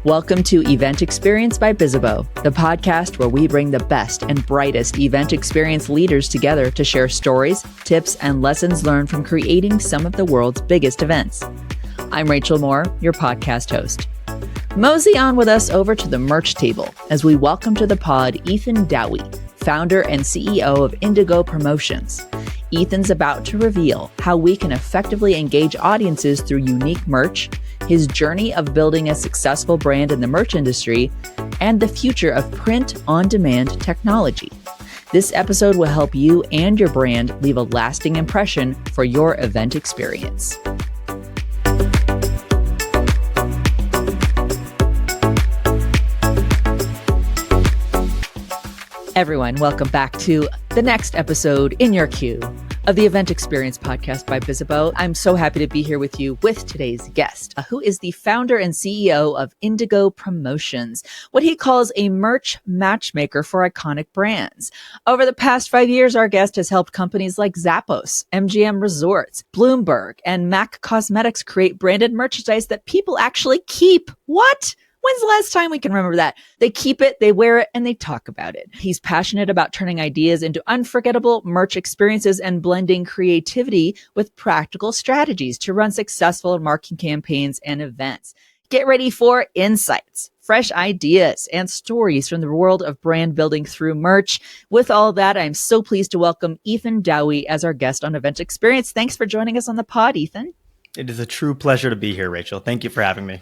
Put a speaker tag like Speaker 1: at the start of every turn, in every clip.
Speaker 1: Welcome to Event Experience by Bizzabo, the podcast where we bring the best and brightest event experience leaders together to share stories, tips, and lessons learned from creating some of the world's biggest events. I'm Rachel Moore, your podcast host. Mosey on with us over to the merch table as we welcome to the pod Ethan Dowie, founder and CEO of Indigo Promotions. Ethan's about to reveal how we can effectively engage audiences through unique merch, his journey of building a successful brand in the merch industry, and the future of print-on-demand technology. This episode will help you and your brand leave a lasting impression for your event experience. Everyone, welcome back to the next episode in your queue of the Event Experience podcast by Bizzabo. I'm so happy to be here with you with today's guest, who is the founder and CEO of Indigo Promotions, what he calls a merch matchmaker for iconic brands. Over the past 5 years, our guest has helped companies like Zappos, MGM Resorts, Bloomberg, and MAC Cosmetics create branded merchandise that people actually keep. What? When's the last time we can remember that? They keep it, they wear it, and they talk about it. He's passionate about turning ideas into unforgettable merch experiences and blending creativity with practical strategies to run successful marketing campaigns and events. Get ready for insights, fresh ideas, and stories from the world of brand building through merch. With all that, I'm so pleased to welcome Ethan Dowie as our guest on Event Experience. Thanks for joining us on the pod, Ethan.
Speaker 2: It is a true pleasure to be here, Rachel. Thank you for having me.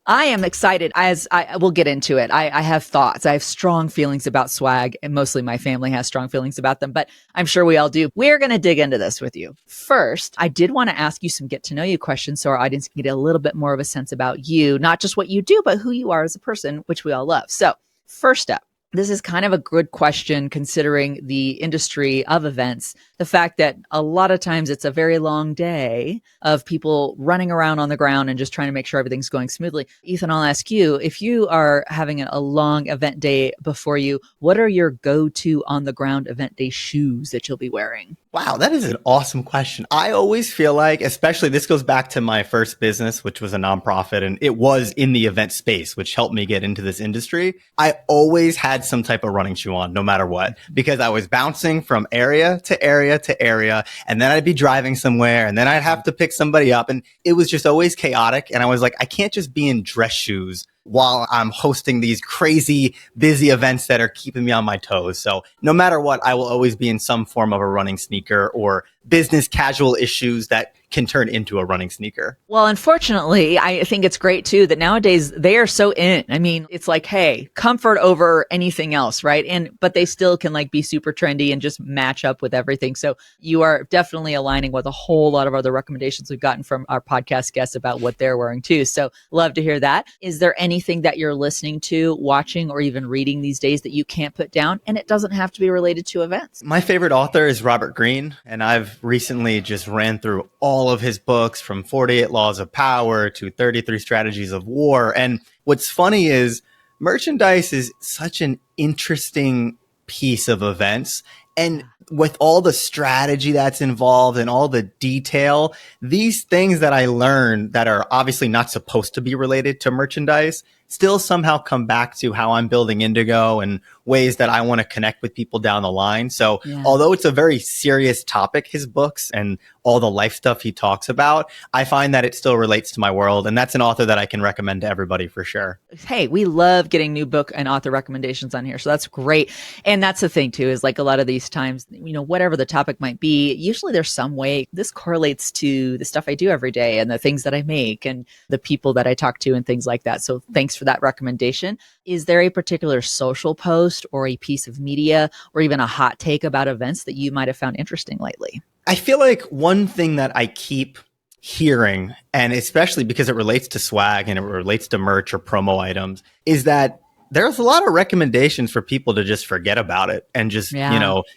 Speaker 1: I am excited as I will get into it. I have thoughts. I have strong feelings about swag, and mostly my family has strong feelings about them, but I'm sure we all do. We're going to dig into this with you. First, I did want to ask you some get to know you questions so our audience can get a little bit more of a sense about you, not just what you do, but who you are as a person, which we all love. So first up, this is kind of a good question considering the industry of events. The fact that a lot of times it's a very long day of people running around on the ground and just trying to make sure everything's going smoothly. Ethan, I'll ask you, if you are having a long event day before you, what are your go-to on the ground event day shoes that you'll be wearing?
Speaker 2: Wow, that is an awesome question. I always feel like, especially this goes back to my first business, which was a nonprofit, and it was in the event space, which helped me get into this industry. I always had some type of running shoe on, no matter what, because I was bouncing from area to area to area, and then I'd be driving somewhere, and then I'd have to pick somebody up, and it was just always chaotic. And I was like, I can't just be in dress shoes while I'm hosting these crazy busy events that are keeping me on my toes. So no matter what, I will always be in some form of a running sneaker or business casual issues that can turn into a running sneaker.
Speaker 1: Well, unfortunately, I think it's great too that nowadays they are so in. I mean, it's like, hey, comfort over anything else, right? But they still can like be super trendy and just match up with everything. So you are definitely aligning with a whole lot of other recommendations we've gotten from our podcast guests about what they're wearing too. So love to hear that. Is there anything that you're listening to, watching, or even reading these days that you can't put down? And it doesn't have to be related to events.
Speaker 2: My favorite author is Robert Greene, and I've recently just ran through all of his books from 48 Laws of Power to 33 Strategies of War. And what's funny is merchandise is such an interesting piece of events. And with all the strategy that's involved and all the detail, these things that I learned that are obviously not supposed to be related to merchandise still somehow come back to how I'm building Indigo and ways that I want to connect with people down the line. So although it's a very serious topic, his books and all the life stuff he talks about, I find that it still relates to my world. And that's an author that I can recommend to everybody for sure.
Speaker 1: Hey, we love getting new book and author recommendations on here. So that's great. And that's the thing too, is like a lot of these times, you know, whatever the topic might be, usually there's some way this correlates to the stuff I do every day and the things that I make and the people that I talk to and things like that. So thanks for that recommendation. Is there a particular social post or a piece of media or even a hot take about events that you might have found interesting lately?
Speaker 2: I feel like one thing that I keep hearing, and especially because it relates to swag and it relates to merch or promo items, is that there's a lot of recommendations for people to just forget about it and just,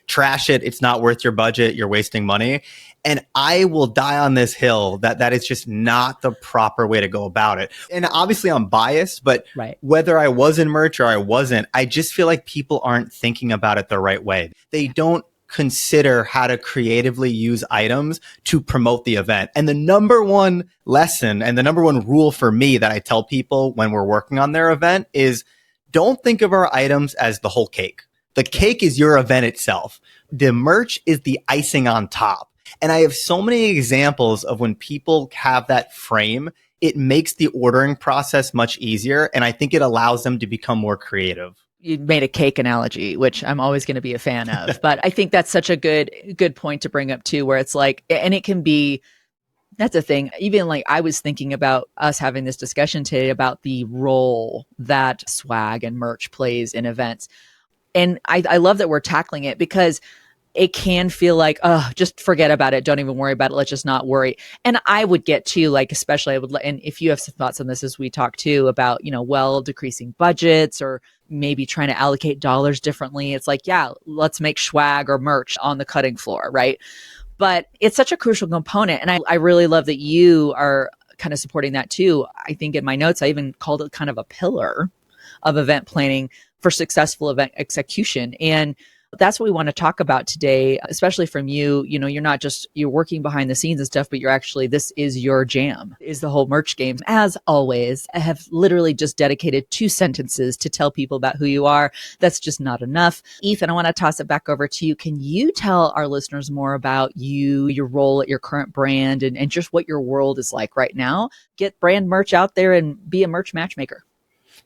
Speaker 2: trash it. It's not worth your budget. You're wasting money. And I will die on this hill that is just not the proper way to go about it. And obviously I'm biased, but whether I was in merch or I wasn't, I just feel like people aren't thinking about it the right way. They don't consider how to creatively use items to promote the event. And the number one lesson and the number one rule for me that I tell people when we're working on their event is don't think of our items as the whole cake. The cake is your event itself. The merch is the icing on top. And I have so many examples of when people have that frame, it makes the ordering process much easier. And I think it allows them to become more creative.
Speaker 1: You made a cake analogy, which I'm always going to be a fan of. But I think that's such a good point to bring up too, where it's like, and it can be, that's a thing. Even like I was thinking about us having this discussion today about the role that swag and merch plays in events. And I love that we're tackling it because it can feel like, oh, just forget about it. Don't even worry about it. Let's just not worry. And I would get to like, especially I would, and if you have some thoughts on this as we talk too about, decreasing budgets or maybe trying to allocate dollars differently. It's like, yeah, let's make swag or merch on the cutting floor, right? But it's such a crucial component. And I really love that you are kind of supporting that too. I think in my notes, I even called it kind of a pillar of event planning for successful event execution. And that's what we want to talk about today, especially from you. You're not just, you're working behind the scenes and stuff, but you're actually, this is your jam, is the whole merch game. As always, I have literally just dedicated 2 sentences to tell people about who you are. That's just not enough. Ethan, I want to toss it back over to you. Can you tell our listeners more about you, your role at your current brand, and just what your world is like right now? Get brand merch out there and be a merch matchmaker.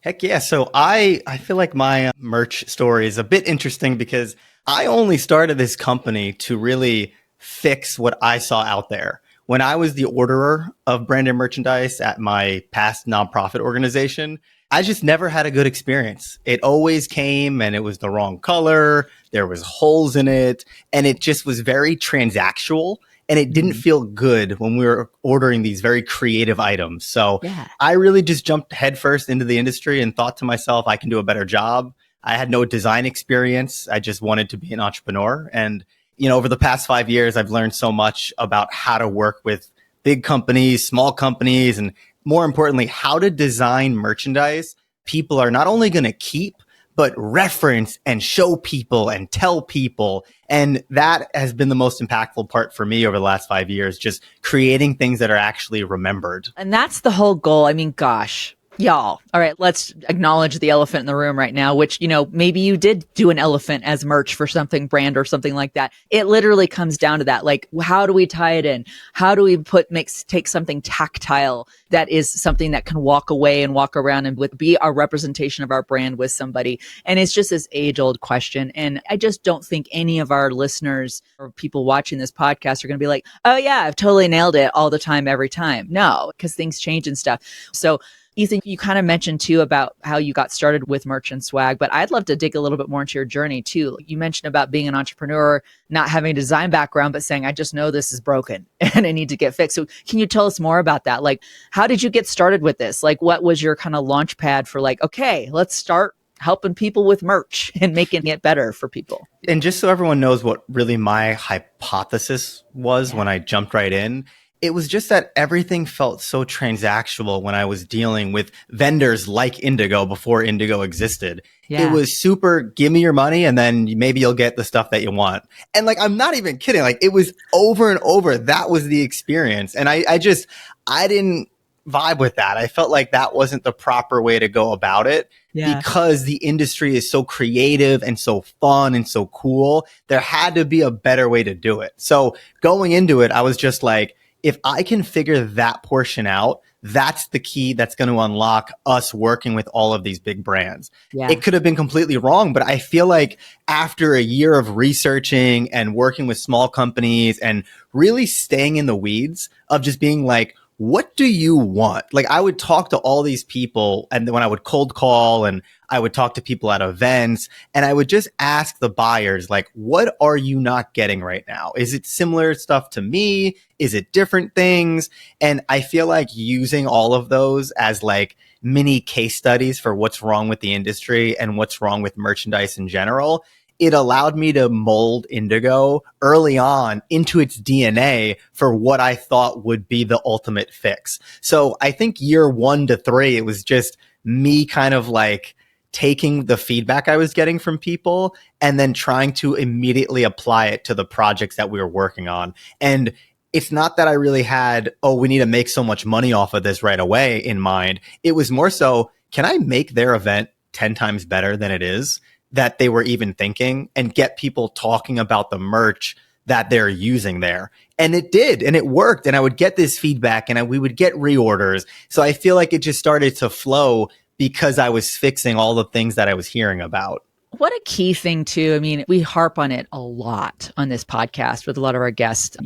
Speaker 2: Heck yeah. So I feel like my merch story is a bit interesting because I only started this company to really fix what I saw out there. When I was the orderer of branded merchandise at my past nonprofit organization, I just never had a good experience. It always came and it was the wrong color. There was holes in it and it just was very transactional. And it didn't feel good when we were ordering these very creative items. So I really just jumped headfirst into the industry and thought to myself, I can do a better job. I had no design experience. I just wanted to be an entrepreneur. And, over the past 5 years, I've learned so much about how to work with big companies, small companies, and more importantly, how to design merchandise people are not only going to keep, but reference and show people and tell people. And that has been the most impactful part for me over the last 5 years, just creating things that are actually remembered.
Speaker 1: And that's the whole goal. I mean, gosh, y'all. All right, let's acknowledge the elephant in the room right now, which, maybe you did do an elephant as merch for something brand or something like that. It literally comes down to that. Like, how do we tie it in? How do we take something tactile that is something that can walk away and walk around and be our representation of our brand with somebody? And it's just this age old question. And I just don't think any of our listeners or people watching this podcast are going to be like, oh yeah, I've totally nailed it all the time, every time. No, because things change and stuff. So Ethan, you kind of mentioned too about how you got started with merch and swag, but I'd love to dig a little bit more into your journey too. You mentioned about being an entrepreneur, not having a design background, but saying, I just know this is broken and I need to get fixed. So can you tell us more about that? Like, how did you get started with this? Like, what was your kind of launch pad for like, okay, let's start helping people with merch and making it better for people?
Speaker 2: And just so everyone knows what really my hypothesis was when I jumped right in, it was just that everything felt so transactional when I was dealing with vendors like Indigo before Indigo existed. It was super, give me your money and then maybe you'll get the stuff that you want. And like, I'm not even kidding. Like, it was over and over. That was the experience. And I didn't vibe with that. I felt like that wasn't the proper way to go about it because the industry is so creative and so fun and so cool. There had to be a better way to do it. So going into it, I was just like, if I can figure that portion out, that's the key that's going to unlock us working with all of these big brands. It could have been completely wrong, but I feel like after a year of researching and working with small companies and really staying in the weeds of just being like, what do you want? Like, I would talk to all these people, and when I would cold call and I would talk to people at events, and I would just ask the buyers, like, what are you not getting right now? Is it similar stuff to me? Is it different things? And I feel like using all of those as like mini case studies for what's wrong with the industry and what's wrong with merchandise in general, it allowed me to mold Indigo early on into its DNA for what I thought would be the ultimate fix. So I think year 1 to 3, it was just me kind of like taking the feedback I was getting from people and then trying to immediately apply it to the projects that we were working on. And it's not that I really had, oh, we need to make so much money off of this right away in mind. It was more so, can I make their event 10 times better than it is that they were even thinking, and get people talking about the merch that they're using there? And it did, and it worked. And I would get this feedback, and we would get reorders. So I feel like it just started to flow because I was fixing all the things that I was hearing about.
Speaker 1: What a key thing too. I mean, we harp on it a lot on this podcast with a lot of our guests,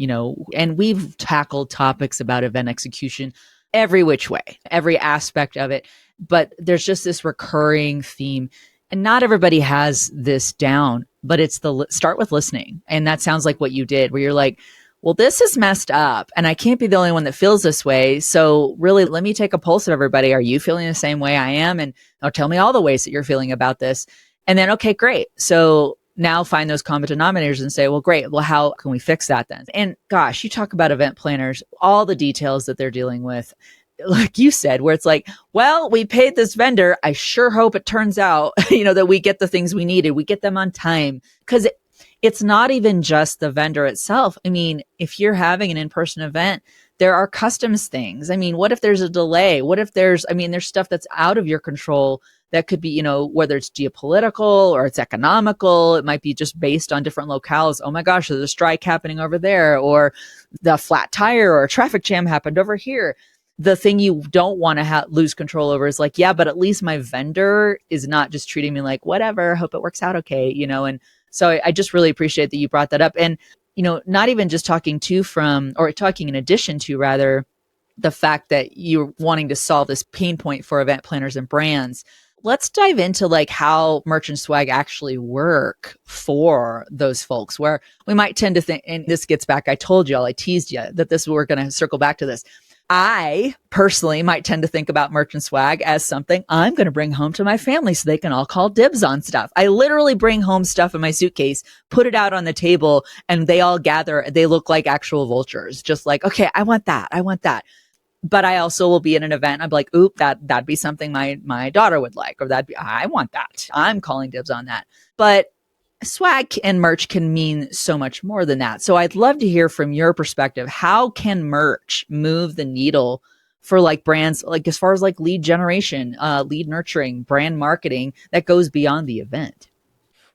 Speaker 1: and we've tackled topics about event execution every which way, every aspect of it. But there's just this recurring theme, and not everybody has this down, but it's start with listening. And that sounds like what you did, where you're like, well, this is messed up and I can't be the only one that feels this way. So really, let me take a pulse of everybody. Are you feeling the same way I am? And tell me all the ways that you're feeling about this. And then, okay, great. So now find those common denominators and say, well, great. Well, how can we fix that then? And gosh, you talk about event planners, all the details that they're dealing with, like you said, where it's like, well, we paid this vendor. I sure hope it turns out, that we get the things we needed. We get them on time, because it's not even just the vendor itself. I mean, if you're having an in-person event, there are customs things. I mean, what if there's a delay? What if there's stuff that's out of your control that could be, whether it's geopolitical or it's economical, it might be just based on different locales. Oh my gosh, there's a strike happening over there, or the flat tire or a traffic jam happened over here. The thing you don't want to lose control over is like, yeah, but at least my vendor is not just treating me like, whatever, hope it works out okay, and so I just really appreciate that you brought that up. And, not even just talking in addition to rather the fact that you're wanting to solve this pain point for event planners and brands. Let's dive into like how merch and swag actually work for those folks, where we might tend to think, and this gets back, I told y'all, I teased you that we're going to circle back to this. I personally might tend to think about merch and swag as something I'm going to bring home to my family so they can all call dibs on stuff. I literally bring home stuff in my suitcase, put it out on the table, and they all gather. They look like actual vultures, just like, okay, I want that. I want that. But I also will be in an event. I'm like, oop, that'd be something my daughter would like, or I want that. I'm calling dibs on that. But swag and merch can mean so much more than that. So I'd love to hear from your perspective. How can merch move the needle for like brands, like as far as like lead generation, lead nurturing, brand marketing that goes beyond the event?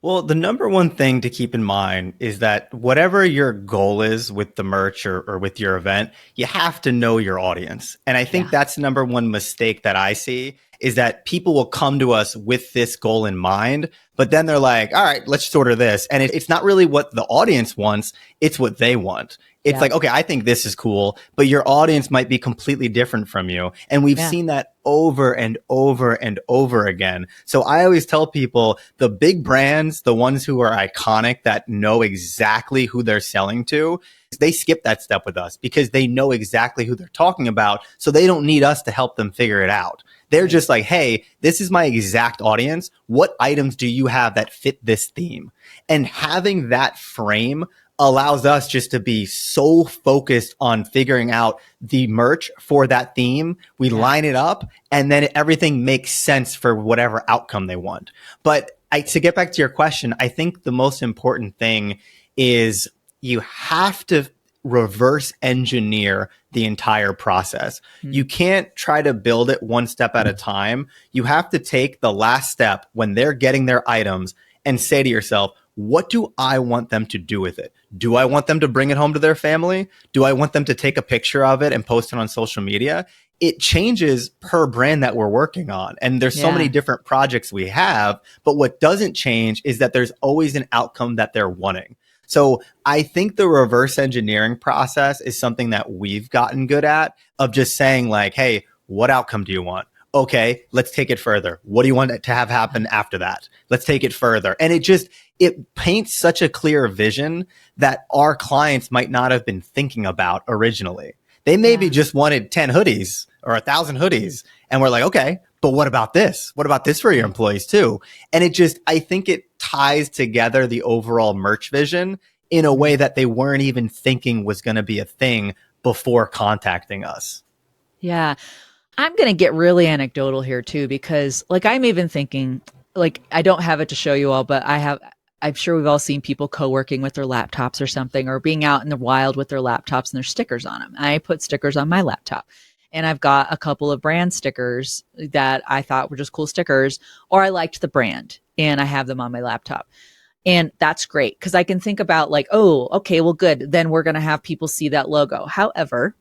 Speaker 2: Well, the number one thing to keep in mind is that whatever your goal is with the merch or with your event, you have to know your audience. And I think that's the number one mistake that I see, is that people will come to us with this goal in mind, but then they're like, all right, let's just order this. And it's not really what the audience wants. It's what they want. It's like, okay, I think this is cool, but your audience might be completely different from you. And we've seen that over and over and over again. So I always tell people, the big brands, the ones who are iconic, that know exactly who they're selling to, they skip that step with us because they know exactly who they're talking about. So they don't need us to help them figure it out. They're just like, hey, this is my exact audience. What items do you have that fit this theme? And having that frame allows us just to be so focused on figuring out the merch for that theme. We line it up, and then everything makes sense for whatever outcome they want. But to get back to your question, I think the most important thing is you have to reverse engineer the entire process. You can't try to build it one step at a time. You have to take the last step when they're getting their items and say to yourself, what do I want them to do with it? Do I want them to bring it home to their family? Do I want them to take a picture of it and post it on social media? It changes per brand that we're working on. And there's so many different projects we have, but what doesn't change is that there's always an outcome that they're wanting. So I think the reverse engineering process is something that we've gotten good at, of just saying like, hey, what outcome do you want? Okay, let's take it further. What do you want it to have happen after that? Let's take it further. And it paints such a clear vision that our clients might not have been thinking about originally. They maybe just wanted 10 hoodies or 1,000 hoodies. And we're like, okay, but what about this? What about this for your employees too? And I think it ties together the overall merch vision in a way that they weren't even thinking was going to be a thing before contacting us.
Speaker 1: Yeah. I'm going to get really anecdotal here too, because like I'm even thinking, like, I don't have it to show you all, but I'm sure we've all seen people co-working with their laptops or something, or being out in the wild with their laptops and there's stickers on them. I put stickers on my laptop, and I've got a couple of brand stickers that I thought were just cool stickers, or I liked the brand and I have them on my laptop. And that's great because I can think about like, oh, okay, well, good. Then we're going to have people see that logo. However,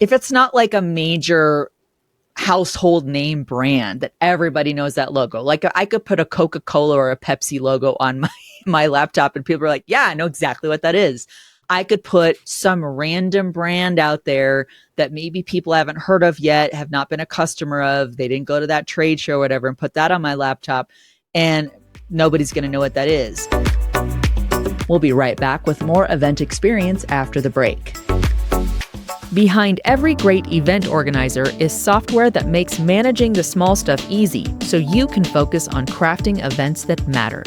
Speaker 1: if it's not like a major household name brand that everybody knows that logo, like I could put a Coca-Cola or a Pepsi logo on my laptop and people are like, yeah, I know exactly what that is. I could put some random brand out there that maybe people haven't heard of yet, have not been a customer of, they didn't go to that trade show or whatever, and put that on my laptop, and nobody's going to know what that is. We'll be right back with more event experience after the break. Behind every great event organizer is software that makes managing the small stuff easy so you can focus on crafting events that matter.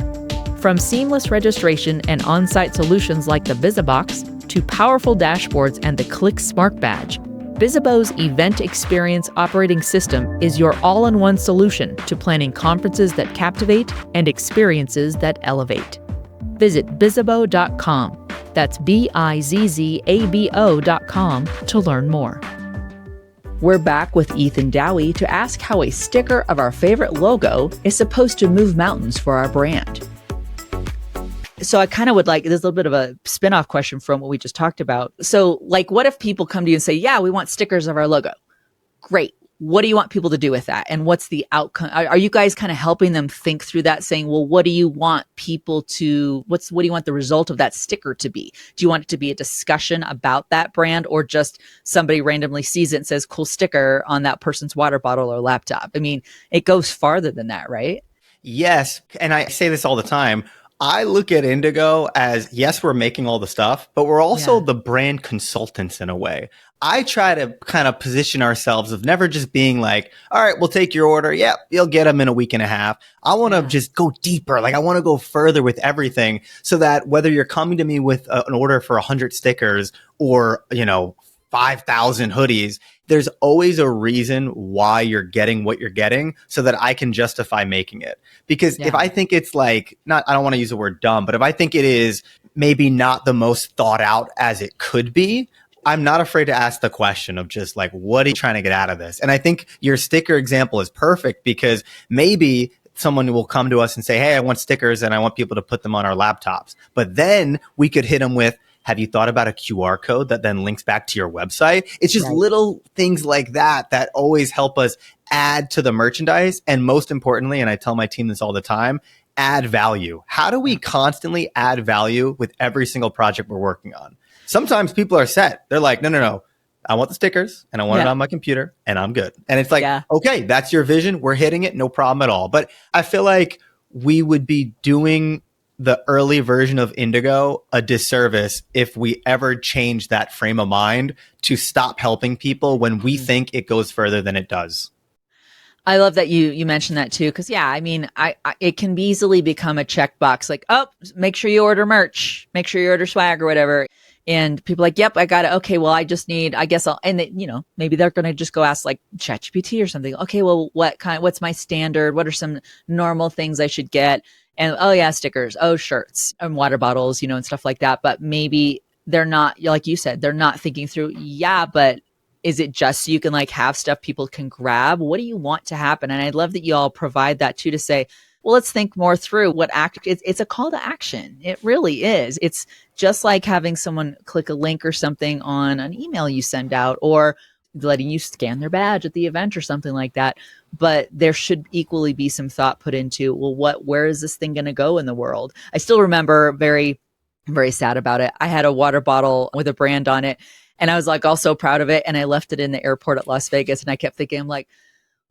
Speaker 1: From seamless registration and on-site solutions like the VisiBox to powerful dashboards and the Click Smart Badge, Bizibo's Event Experience Operating System is your all-in-one solution to planning conferences that captivate and experiences that elevate. Visit bizibo.com. That's BIZZABO.com to learn more. We're back with Ethan Dowie to ask how a sticker of our favorite logo is supposed to move mountains for our brand. So I kind of would like, there's a little bit of a spin-off question from what we just talked about. So like, what if people come to you and say, yeah, we want stickers of our logo? Great. What do you want people to do with that? And what's the outcome? Are you guys kind of helping them think through that, saying, well, what do you want people to, what do you want the result of that sticker to be? Do you want it to be a discussion about that brand, or just somebody randomly sees it and says, cool sticker on that person's water bottle or laptop? I mean, it goes farther than that, right?
Speaker 2: Yes. And I say this all the time. I look at Indigo as, yes, we're making all the stuff, but we're also the brand consultants in a way. I try to kind of position ourselves of never just being like, all right, we'll take your order. Yeah, you'll get them in a week and a half. I want to just go deeper. Like I want to go further with everything so that whether you're coming to me with an order for 100 stickers or, 5,000 hoodies, there's always a reason why you're getting what you're getting so that I can justify making it. Because if I think it's like, I don't want to use the word dumb, but if I think it is maybe not the most thought out as it could be, I'm not afraid to ask the question of just like, what are you trying to get out of this? And I think your sticker example is perfect because maybe someone will come to us and say, hey, I want stickers and I want people to put them on our laptops. But then we could hit them with, have you thought about a QR code that then links back to your website? It's just little things like that that always help us add to the merchandise. And most importantly, and I tell my team this all the time, add value. How do we constantly add value with every single project we're working on? Sometimes people are set. They're like, no. I want the stickers and I want it on my computer and I'm good. And it's like, okay, that's your vision. We're hitting it. No problem at all. But I feel like we would be doing the early version of Indigo a disservice if we ever change that frame of mind to stop helping people when we think it goes further than it does.
Speaker 1: I love that you mentioned that too, because I mean, I it can easily become a checkbox, like, oh, make sure you order merch, make sure you order swag or whatever. And people are like, yep, I got it. Okay, well, I just need, I guess I'll, and they, maybe they're going to just go ask like ChatGPT or something. Okay, well, what's my standard? What are some normal things I should get? And, oh yeah, stickers, shirts and water bottles, and stuff like that. But maybe they're not, like you said, they're not thinking through, but is it just so you can like have stuff people can grab? What do you want to happen? And I love that you all provide that too, to say, well, let's think more through what it's a call to action. It really is. It's just like having someone click a link or something on an email you send out, or letting you scan their badge at the event or something like that. But there should equally be some thought put into, well, where is this thing going to go in the world? I still remember very, very sad about it. I had a water bottle with a brand on it and I was like, all so proud of it. And I left it in the airport at Las Vegas. And I kept thinking, I'm like,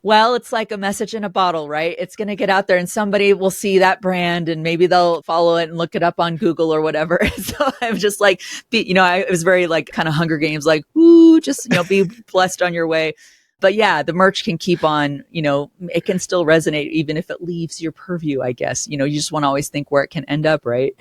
Speaker 1: well, it's like a message in a bottle, right? It's going to get out there and somebody will see that brand and maybe they'll follow it and look it up on Google or whatever. So I'm just like, I was very like kind of Hunger Games, like, ooh, just, be blessed on your way. But yeah, the merch can keep on, it can still resonate even if it leaves your purview, I guess. You just want to always think where it can end up, right?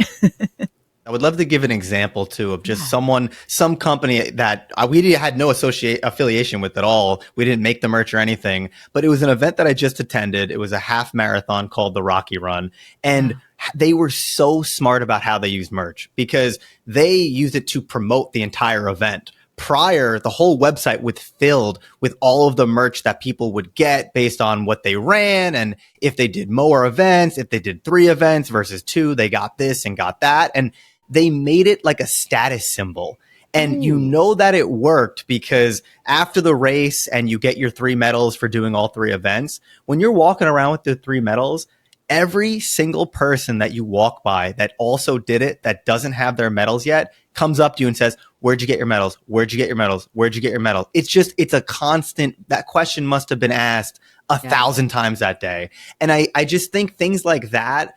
Speaker 2: I would love to give an example too of just
Speaker 1: Yeah.
Speaker 2: some company that we had no affiliation with at all. We didn't make the merch or anything, but it was an event that I just attended. It was a half marathon called the Rocky Run. And
Speaker 1: Yeah.
Speaker 2: they were so smart about how they used merch because they used it to promote the entire event. Prior, the whole website was filled with all of the merch that people would get based on what they ran. And if they did more events, if they did 3 events versus 2, they got this and got that. And they made it like a status symbol. And you
Speaker 1: Ooh.
Speaker 2: know that it worked because after the race and you get your 3 medals for doing all 3 events, when you're walking around with the 3 medals, every single person that you walk by that also did it, that doesn't have their medals yet, comes up to you and says, where'd you get your medals? Where'd you get your medals? Where'd you get your medals? It's a constant, that question must have been asked 1,000 times that day. And I just think things like that,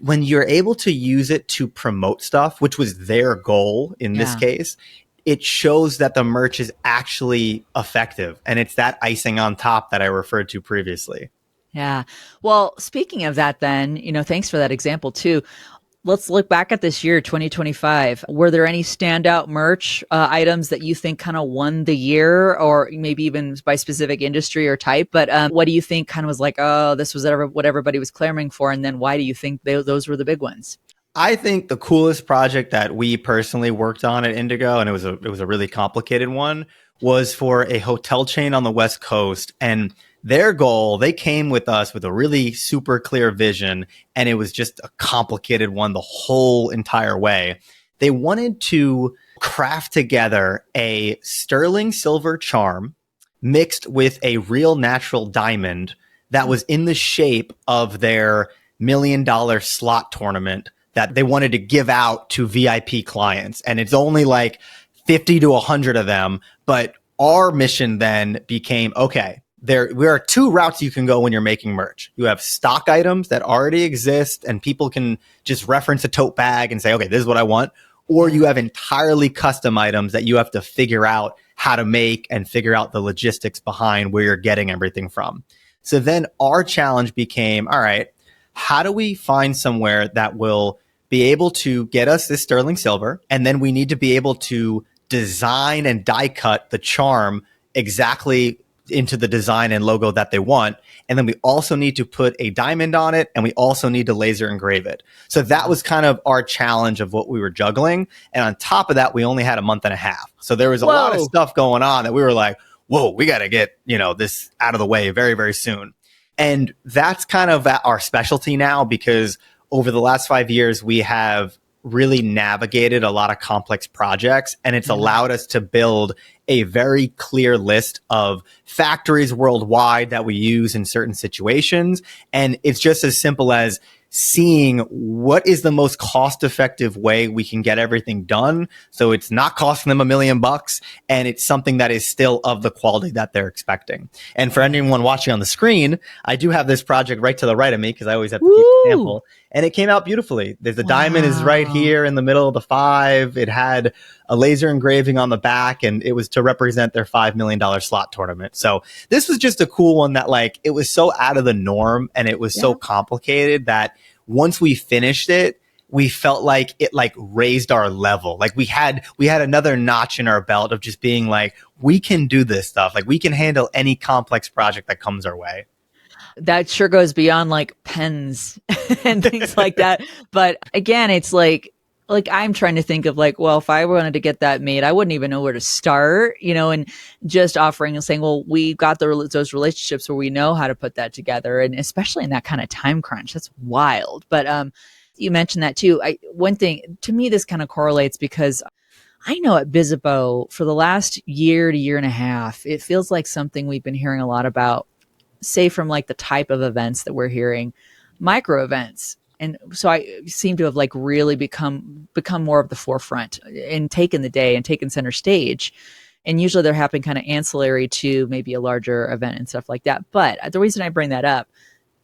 Speaker 2: when you're able to use it to promote stuff, which was their goal in this
Speaker 1: Yeah.
Speaker 2: case, it shows that the merch is actually effective. And it's that icing on top that I referred to previously.
Speaker 1: Yeah. Well, speaking of that, then, thanks for that example too. Let's look back at this year, 2025. Were there any standout merch items that you think kind of won the year, or maybe even by specific industry or type? But what do you think kind of was like, oh, this was what everybody was clamoring for? And then why do you think those were the big ones?
Speaker 2: I think the coolest project that we personally worked on at Indigo, and it was a really complicated one, was for a hotel chain on the West Coast. And their goal, they came with us with a really super clear vision, and it was just a complicated one the whole entire way. They wanted to craft together a sterling silver charm mixed with a real natural diamond that was in the shape of their $1 million slot tournament that they wanted to give out to VIP clients. And it's only like 50 to 100 of them. But our mission then became, okay, there are 2 routes you can go when you're making merch. You have stock items that already exist and people can just reference a tote bag and say, okay, this is what I want. Or you have entirely custom items that you have to figure out how to make and figure out the logistics behind where you're getting everything from. So then our challenge became, all right, how do we find somewhere that will be able to get us this sterling silver? And then we need to be able to design and die cut the charm exactly into the design and logo that they want. And then we also need to put a diamond on it, and we also need to laser engrave it. So that was kind of our challenge of what we were juggling. And on top of that, we only had a month and a half. So there was a lot of stuff going on that we were like, whoa, we got to get, this out of the way very, very soon. And that's kind of our specialty now, because over the last 5 years, we have really navigated a lot of complex projects, and it's allowed us to build a very clear list of factories worldwide that we use in certain situations. And it's just as simple as seeing what is the most cost-effective way we can get everything done, so it's not costing them $1 million and it's something that is still of the quality that they're expecting. And for anyone watching on the screen, I do have this project right to the right of me because I always have to keep a sample, and it came out beautifully. The diamond is right here in the middle of the 5. It had a laser engraving on the back, and it was to represent their $5 million slot tournament. So this was just a cool one that, like, it was so out of the norm and it was so complicated that once we finished it, we felt like it like raised our level. Like we had another notch in our belt of just being like, we can do this stuff. Like we can handle any complex project that comes our way.
Speaker 1: That sure goes beyond like pens and things like that. But again, it's like I'm trying to think of like, well, if I wanted to get that made, I wouldn't even know where to start, and just offering and saying, well, we got those relationships where we know how to put that together. And especially in that kind of time crunch, that's wild. But you mentioned that too. One thing to me, this kind of correlates because I know at Bizzabo for the last year to year and a half, it feels like something we've been hearing a lot about, say from like the type of events that we're hearing, micro events. And so I seem to have like really become more of the forefront and taken the day and taken center stage. And usually they're happening kind of ancillary to maybe a larger event and stuff like that. But the reason I bring that up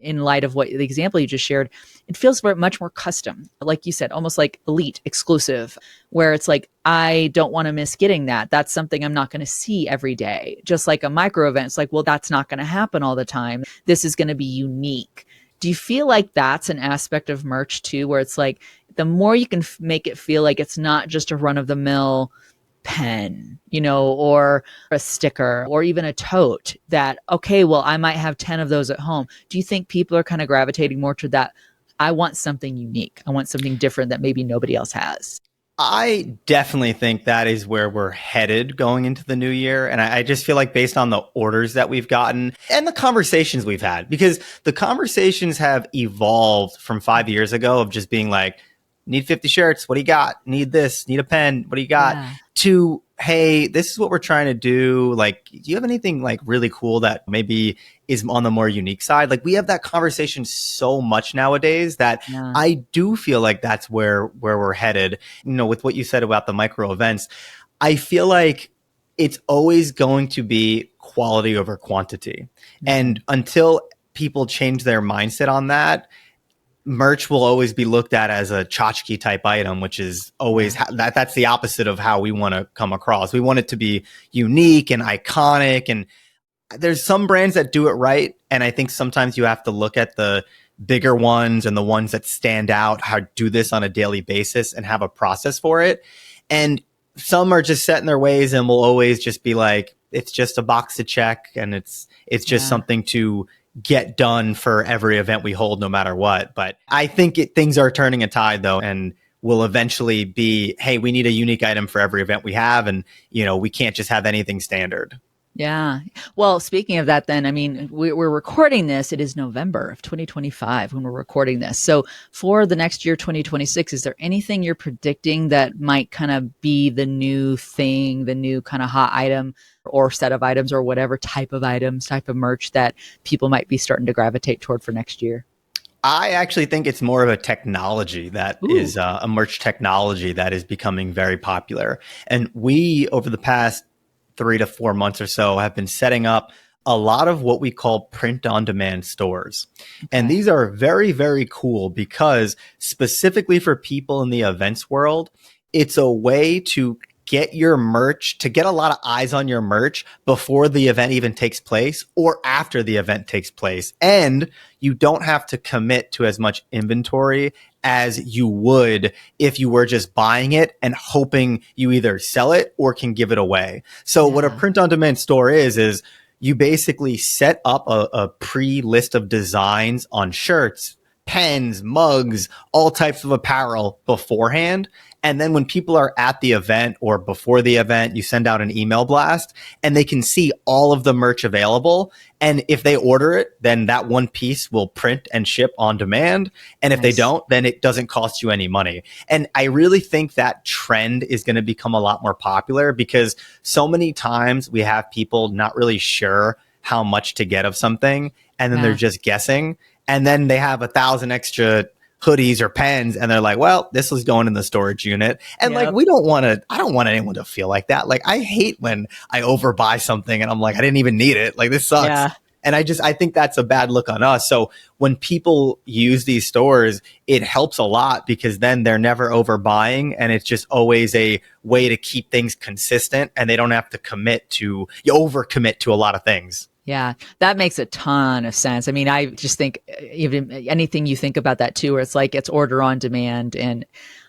Speaker 1: in light of what the example you just shared, it feels very much more custom. Like you said, almost like elite exclusive, where it's like, I don't want to miss getting that. That's something I'm not going to see every day. Just like a micro event, it's like, well, that's not going to happen all the time. This is going to be unique. Do you feel like that's an aspect of merch too, where it's like the more you can make it feel like it's not just a run of the mill pen, or a sticker or even a tote that, okay, well, I might have 10 of those at home. Do you think people are kind of gravitating more to that? I want something unique. I want something different that maybe nobody else has.
Speaker 2: I definitely think that is where we're headed going into the new year. And I just feel like based on the orders that we've gotten and the conversations we've had, because the conversations have evolved from 5 years ago of just being like, need 50 shirts. What do you got? Need this, need a pen. What do you got?
Speaker 1: Yeah.
Speaker 2: To, hey, this is what we're trying to do. Like, do you have anything like really cool that maybe is on the more unique side? Like, we have that conversation so much nowadays that
Speaker 1: Yeah.
Speaker 2: I do feel like that's where we're headed. With what you said about the micro events, I feel like it's always going to be quality over quantity. And until people change their mindset on that, merch will always be looked at as a tchotchke type item, which is always that's the opposite of how we want to come across. We want it to be unique and iconic. And there's some brands that do it right. And I think sometimes you have to look at the bigger ones and the ones that stand out, how do this on a daily basis and have a process for it. And some are just set in their ways and will always just be like, it's just a box to check. And it's just something to get done for every event we hold, no matter what. But I think things are turning a tide though, and will eventually be, hey, we need a unique item for every event we have. And, we can't just have anything standard.
Speaker 1: Yeah. Well, speaking of that, then, I mean, we're recording this. It is November of 2025 when we're recording this. So for the next year, 2026, is there anything you're predicting that might kind of be the new thing, the new kind of hot item or set of items or whatever type of items, type of merch that people might be starting to gravitate toward for next year?
Speaker 2: I actually think it's more of a technology that is a merch technology that is becoming very popular. And we, over the past 3 to 4 months or so, have been setting up a lot of what we call print on demand stores. Okay. And these are very, very cool because specifically for people in the events world, it's a way to get your merch, to get a lot of eyes on your merch before the event even takes place or after the event takes place. And you don't have to commit to as much inventory as you would if you were just buying it and hoping you either sell it or can give it away. So what a print on demand store is you basically set up a pre-list of designs on shirts, pens, mugs, all types of apparel beforehand. And then when people are at the event or before the event, you send out an email blast and they can see all of the merch available. And if they order it, then that one piece will print and ship on demand. And if they don't, then it doesn't cost you any money. And I really think that trend is going to become a lot more popular because so many times we have people not really sure how much to get of something. And then they're just guessing. And then they have 1,000 extra hoodies or pens and they're like, well, this was going in the storage unit. And like, I don't want anyone to feel like that. Like, I hate when I overbuy something and I'm like, I didn't even need it. Like, this sucks. Yeah. And I think that's a bad look on us. So when people use these stores, it helps a lot because then they're never overbuying and it's just always a way to keep things consistent and they don't have to overcommit to a lot of things.
Speaker 1: Yeah, that makes a ton of sense. I mean, I just think even anything you think about that too, where it's like it's order on demand. And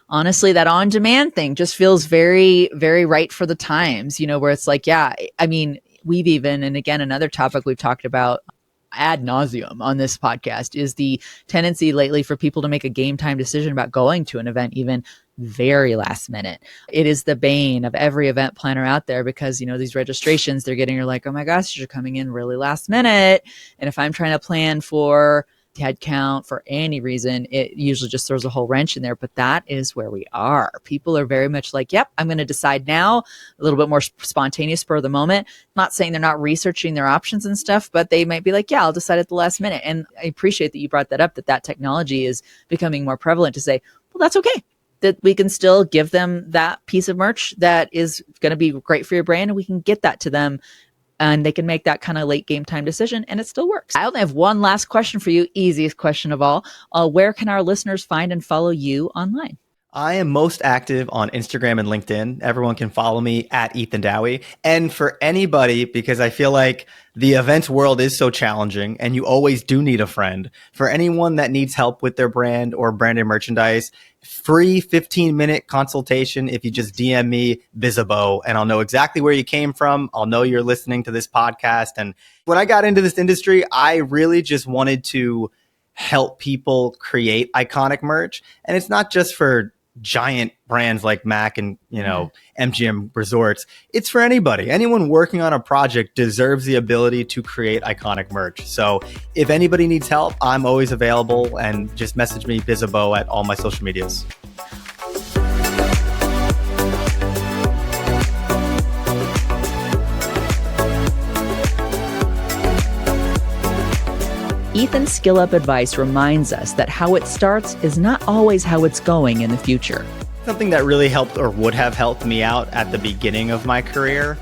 Speaker 1: honestly, that on demand thing just feels very, very right for the times, where it's like, yeah, I mean, and again, another topic we've talked about ad nauseum on this podcast is the tendency lately for people to make a game time decision about going to an event, even very last minute. It is the bane of every event planner out there because, these registrations they're getting, you're like, oh my gosh, you're coming in really last minute. And if I'm trying to plan for head count for any reason, it usually just throws a whole wrench in there. But that is where we are. People are very much like, yep, I'm going to decide now, a little bit more spontaneous spur of the moment. Not saying they're not researching their options and stuff, but they might be like, yeah, I'll decide at the last minute. And I appreciate that you brought that up, that technology is becoming more prevalent to say, well, that's okay. That we can still give them that piece of merch that is going to be great for your brand and we can get that to them and they can make that kind of late game time decision and it still works. I only have one last question for you. Easiest question of all. Where can our listeners find and follow you online?
Speaker 2: I am most active on Instagram and LinkedIn. Everyone can follow me at Ethan Dowie. And for anybody, because I feel like the events world is so challenging and you always do need a friend. For anyone that needs help with their brand or branded merchandise, free 15-minute consultation if you just DM me Bizzabo, and I'll know exactly where you came from. I'll know you're listening to this podcast. And when I got into this industry, I really just wanted to help people create iconic merch. And it's not just for giant brands like Mac and, MGM Resorts. It's for anybody. Anyone working on a project deserves the ability to create iconic merch. So if anybody needs help, I'm always available, and just message me Bizzabo at all my social medias.
Speaker 1: Ethan's Skill Up advice reminds us that how it starts is not always how it's going in the future.
Speaker 2: Something that really helped or would have helped me out at the beginning of my career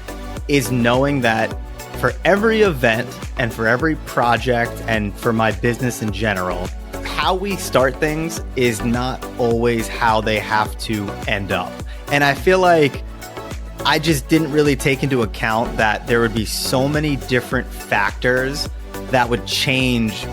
Speaker 2: is knowing that for every event and for every project and for my business in general, how we start things is not always how they have to end up. And I feel like I just didn't really take into account that there would be so many different factors that would change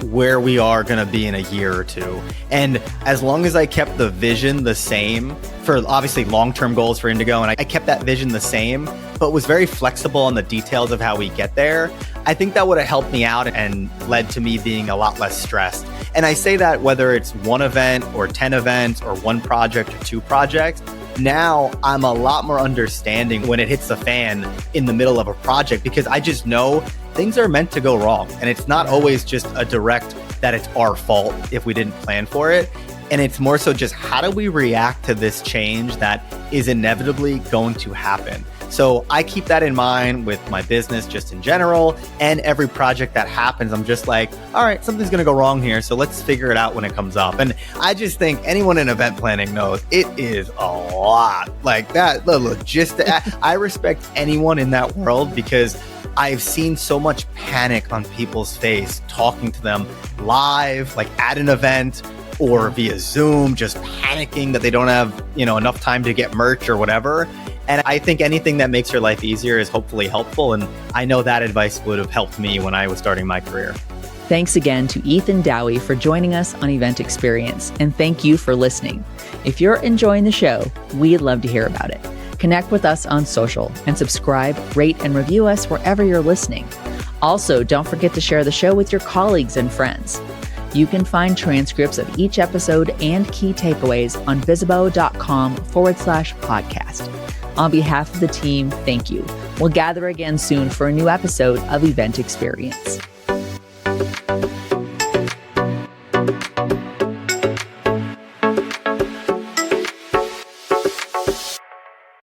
Speaker 2: where we are going to be in a year or two. And as long as I kept the vision the same for obviously long-term goals for Indigo, and I kept that vision the same, but was very flexible on the details of how we get there, I think that would have helped me out and led to me being a lot less stressed. And I say that whether it's one event or 10 events or one project or two projects, now I'm a lot more understanding when it hits the fan in the middle of a project, because I just know things are meant to go wrong. And it's not always just a direct that it's our fault if we didn't plan for it. And it's more so just how do we react to this change that is inevitably going to happen? So I keep that in mind with my business just in general, and every project that happens, I'm just like, all right, something's going to go wrong here. So let's figure it out when it comes up. And I just think anyone in event planning knows it is a lot like that. The logistics. I respect anyone in that world because I've seen so much panic on people's face talking to them live, like at an event or via Zoom, just panicking that they don't have, enough time to get merch or whatever. And I think anything that makes your life easier is hopefully helpful. And I know that advice would have helped me when I was starting my career.
Speaker 1: Thanks again to Ethan Dowie for joining us on Event Experience. And thank you for listening. If you're enjoying the show, we'd love to hear about it. Connect with us on social and subscribe, rate, and review us wherever you're listening. Also, don't forget to share the show with your colleagues and friends. You can find transcripts of each episode and key takeaways on bizzabo.com/podcast. On behalf of the team, thank you. We'll gather again soon for a new episode of Event Experience.